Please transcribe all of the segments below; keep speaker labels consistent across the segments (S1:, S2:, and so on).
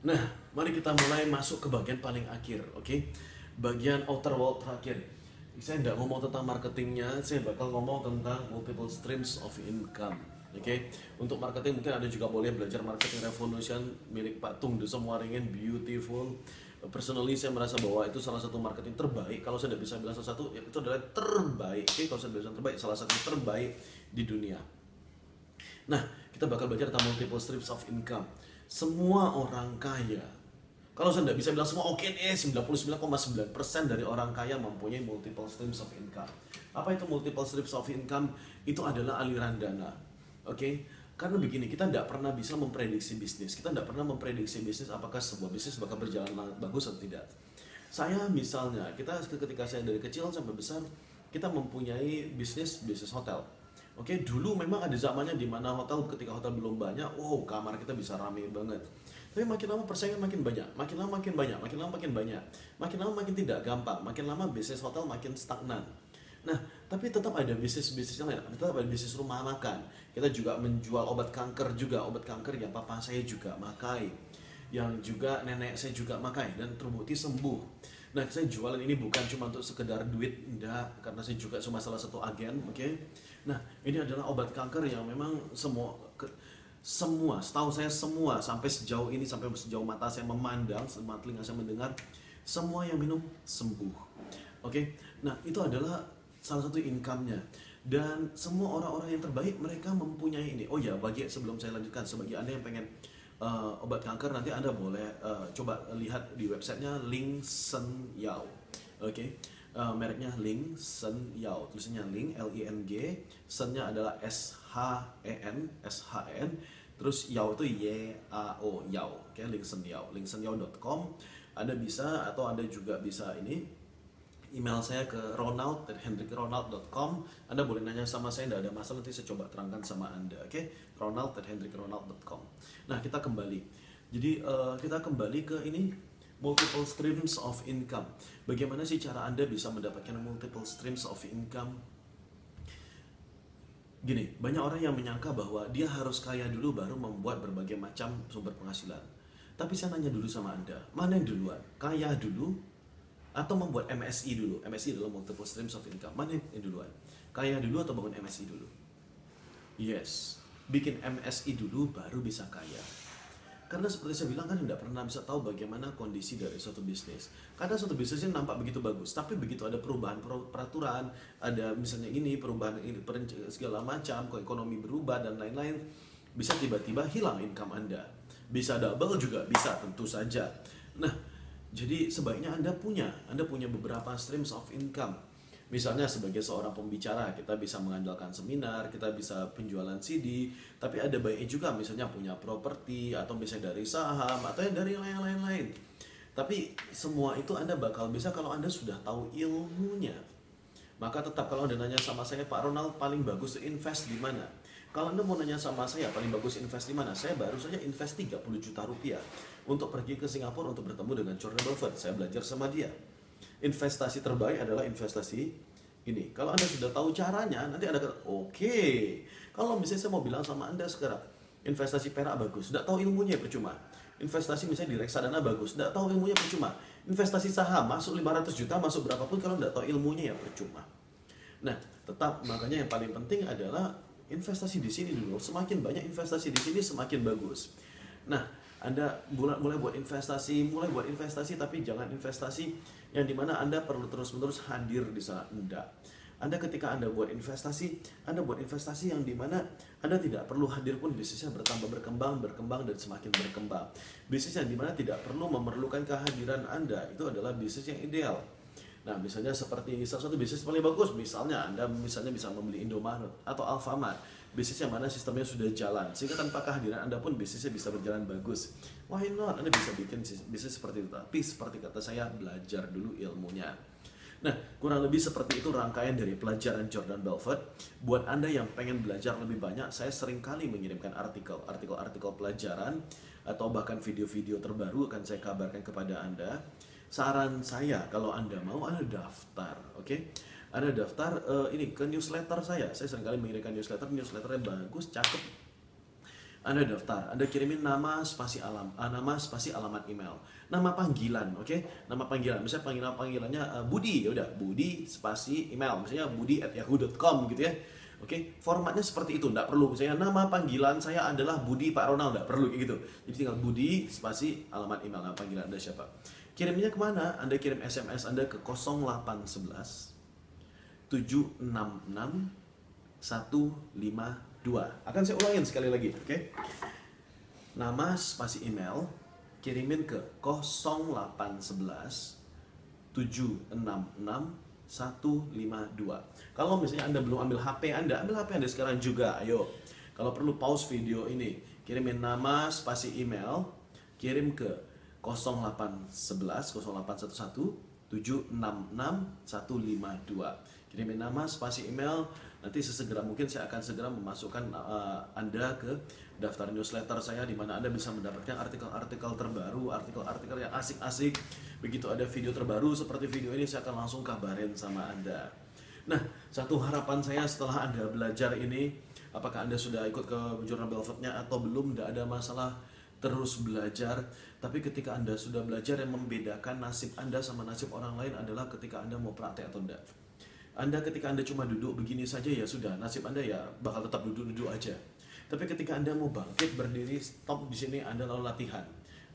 S1: Nah, mari kita mulai masuk ke bagian paling akhir, oke? Bagian outer world terakhir. Saya tidak ngomong tentang marketingnya, saya bakal ngomong tentang multiple streams of income. Oke, untuk marketing mungkin Anda juga boleh belajar marketing revolution milik Pak Tung Desem Waringin, beautiful. Personally saya merasa bahwa itu salah satu marketing terbaik. Kalau saya tidak bisa bilang salah satu, ya itu adalah terbaik. Oke, kalau saya bilang terbaik, salah satu terbaik di dunia. Nah, kita bakal belajar tentang multiple streams of income. Semua orang kaya, kalau saya tidak bisa bilang semua, oke nih, 99,9% dari orang kaya mempunyai multiple streams of income. Apa itu multiple streams of income? Itu adalah aliran dana. Oke? Karena begini, kita tidak pernah bisa memprediksi bisnis. Kita tidak pernah memprediksi bisnis apakah sebuah bisnis bakal berjalan bagus atau tidak. Saya misalnya, ketika saya dari kecil sampai besar, kita mempunyai bisnis hotel. Oke, dulu memang ada zamannya di mana ketika hotel belum banyak, wow, kamar kita bisa rame banget. Tapi makin lama persaingan makin banyak, makin lama makin banyak, makin lama makin banyak, makin lama makin tidak gampang, makin lama bisnis hotel makin stagnan. Nah, tapi tetap ada bisnis-bisnis yang lain, tetap ada bisnis rumah makan. Kita juga menjual obat kanker juga, obat kanker yang papa saya juga pakai, yang juga nenek saya juga pakai dan terbukti sembuh. Nah, saya jualan ini bukan cuma untuk sekedar duit, enggak, karena saya juga cuma salah satu agen, oke? Nah, ini adalah obat kanker yang memang semua, setahu saya semua, sampai sejauh ini, sampai sejauh mata saya memandang, telinga saya mendengar, semua yang minum sembuh. Oke, nah itu adalah salah satu income-nya. Dan semua orang-orang yang terbaik mereka mempunyai ini. Oh ya, sebelum saya lanjutkan, sebagai Anda yang pengen obat kanker, nanti Anda boleh coba lihat di websitenya Ling Sen Yao. Oke. Mereknya Ling Sen Yao, tulisannya Ling Ling, Sennya adalah SHEN, terus Yao itu YAO, Yao. Oke, Ling Sen Yao, lingsenyao.com. Anda bisa, atau Anda juga bisa ini email saya ke ronald@hendrikronald.com. Anda boleh nanya sama saya, tidak ada masalah, nanti saya coba terangkan sama Anda. Oke, ronald@hendrikronald.com. Nah, kita kembali. Jadi kita kembali ke ini, multiple streams of income. Bagaimana sih cara Anda bisa mendapatkan multiple streams of income? Gini, banyak orang yang menyangka bahwa dia harus kaya dulu baru membuat berbagai macam sumber penghasilan. Tapi saya nanya dulu sama Anda, mana yang duluan? Kaya dulu atau membuat MSI dulu? MSI adalah multiple streams of income. Mana yang duluan? Kaya dulu atau bangun MSI dulu? Yes, bikin MSI dulu baru bisa kaya. Karena seperti saya bilang kan, tidak pernah bisa tahu bagaimana kondisi dari suatu bisnis. Kadang suatu bisnis ini nampak begitu bagus, tapi begitu ada perubahan peraturan, ada misalnya ini perubahan ini, segala macam, ekonomi berubah dan lain-lain, bisa tiba-tiba hilang income Anda. Bisa double juga bisa, tentu saja. Nah, jadi sebaiknya Anda punya beberapa streams of income. Misalnya sebagai seorang pembicara, kita bisa mengandalkan seminar, kita bisa penjualan CD, tapi ada baiknya juga misalnya punya properti, atau misalnya dari saham, atau yang dari lain-lain. Tapi semua itu Anda bakal bisa kalau Anda sudah tahu ilmunya. Maka tetap, kalau Anda nanya sama saya, Pak Ronald, paling bagus invest di mana? Kalau Anda mau nanya sama saya, paling bagus invest di mana? Saya baru saja invest 30 juta rupiah untuk pergi ke Singapura untuk bertemu dengan Warren Buffett. Saya belajar sama dia. Investasi terbaik adalah investasi ini. Kalau Anda sudah tahu caranya, nanti Anda kata, oke. Kalau misalnya saya mau bilang sama Anda sekarang, investasi perak bagus, tidak tahu ilmunya percuma. Investasi misalnya di reksadana bagus, tidak tahu ilmunya percuma. Investasi saham, masuk 500 juta, masuk berapapun, kalau tidak tahu ilmunya ya percuma. Nah, tetap, makanya yang paling penting adalah investasi di sini dulu. Semakin banyak investasi di sini, semakin bagus. Nah, Anda mulai buat investasi, tapi jangan investasi yang dimana Anda perlu terus-menerus hadir di sana. Enggak. Anda ketika Anda buat investasi yang dimana Anda tidak perlu hadir pun bisnisnya berkembang dan semakin berkembang. Bisnis yang dimana tidak perlu memerlukan kehadiran Anda, itu adalah bisnis yang ideal. Nah, misalnya seperti salah satu bisnis paling bagus, misalnya Anda bisa membeli Indomaret atau Alfamart, bisnis yang mana sistemnya sudah jalan, sehingga tanpa kehadiran Anda pun bisnisnya bisa berjalan bagus. Why not? Anda bisa bikin bisnis seperti itu. Tapi seperti kata saya, belajar dulu ilmunya. Nah, kurang lebih seperti itu rangkaian dari pelajaran Warren Buffett. Buat Anda yang pengen belajar lebih banyak, saya sering kali mengirimkan artikel pelajaran, atau bahkan video-video terbaru akan saya kabarkan kepada Anda. Saran saya, kalau Anda mau, Anda daftar, oke? Anda daftar ini ke newsletter saya. Saya seringkali mengirimkan newsletternya bagus, cakep. Anda daftar, Anda kirimin nama spasi alamat email, nama panggilan, oke? Nama panggilan, misalnya panggilannya Budi, ya udah Budi spasi email, misalnya budi@yahoo.com gitu ya. Oke, formatnya seperti itu, enggak perlu misalnya nama panggilan saya adalah Budi Pak Ronald, enggak perlu kayak gitu. Jadi tinggal Budi spasi alamat email, nama panggilan Anda siapa. Kirimnya kemana? Anda kirim SMS Anda ke 0811 766 152. Akan saya ulangin sekali lagi, oke? Nama spasi email kirimin ke 0811 766 152. Kalau misalnya Anda belum ambil HP Anda, ambil HP Anda sekarang juga, ayo. Kalau perlu pause video ini, kirimin nama spasi email, kirim ke 0811 0811 766 152. Kirimin nama spasi email, nanti sesegera mungkin saya akan segera memasukkan Anda ke daftar newsletter saya, di mana Anda bisa mendapatkan artikel-artikel terbaru, artikel-artikel yang asik-asik. Begitu ada video terbaru seperti video ini, saya akan langsung kabarin sama Anda. Nah, satu harapan saya setelah Anda belajar ini, apakah Anda sudah ikut ke Jurnal Belfort-nya atau belum, tidak ada masalah, terus belajar. Tapi ketika Anda sudah belajar, yang membedakan nasib Anda sama nasib orang lain adalah ketika Anda mau praktek atau tidak. Ketika Anda cuma duduk begini saja, ya sudah, nasib Anda ya bakal tetap duduk-duduk aja. Tapi ketika Anda mau bangkit, berdiri, stop di sini, Anda lalu latihan.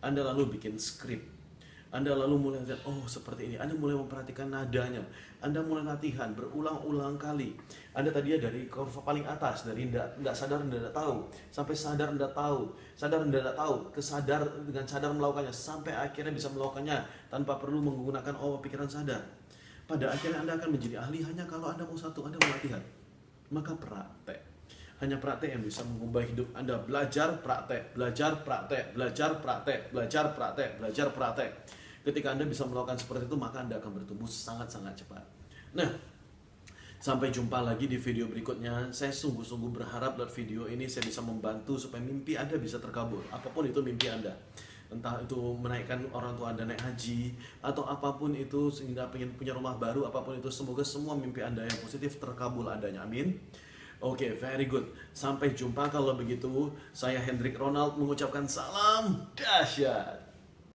S1: Anda lalu bikin skrip. Anda lalu mulai lihat, oh seperti ini. Anda mulai memperhatikan nadanya. Anda mulai latihan berulang-ulang kali. Anda tadinya dari kurva paling atas, dari tidak sadar, tidak tahu, sampai sadar, tidak tahu, sadar, tidak tahu, kesadar dengan sadar melakukannya, sampai akhirnya bisa melakukannya tanpa perlu menggunakan pikiran sadar. Pada akhirnya Anda akan menjadi ahli hanya kalau Anda mau satu, Anda mau latihan. Maka praktek. Hanya praktek yang bisa mengubah hidup Anda. Belajar, praktek, belajar, praktek, belajar, praktek, belajar, praktek, belajar, praktek. Ketika Anda bisa melakukan seperti itu, maka Anda akan bertumbuh sangat-sangat cepat. Nah, sampai jumpa lagi di video berikutnya. Saya sungguh-sungguh berharap lewat video ini saya bisa membantu supaya mimpi Anda bisa terkabul. Apapun itu mimpi Anda. Entah itu menaikkan orang tua Anda naik haji, atau apapun itu sehingga pengen punya rumah baru, apapun itu, semoga semua mimpi Anda yang positif terkabul adanya. Amin. Oke, very good. Sampai jumpa kalau begitu. Saya Hendrik Ronald mengucapkan salam dahsyat.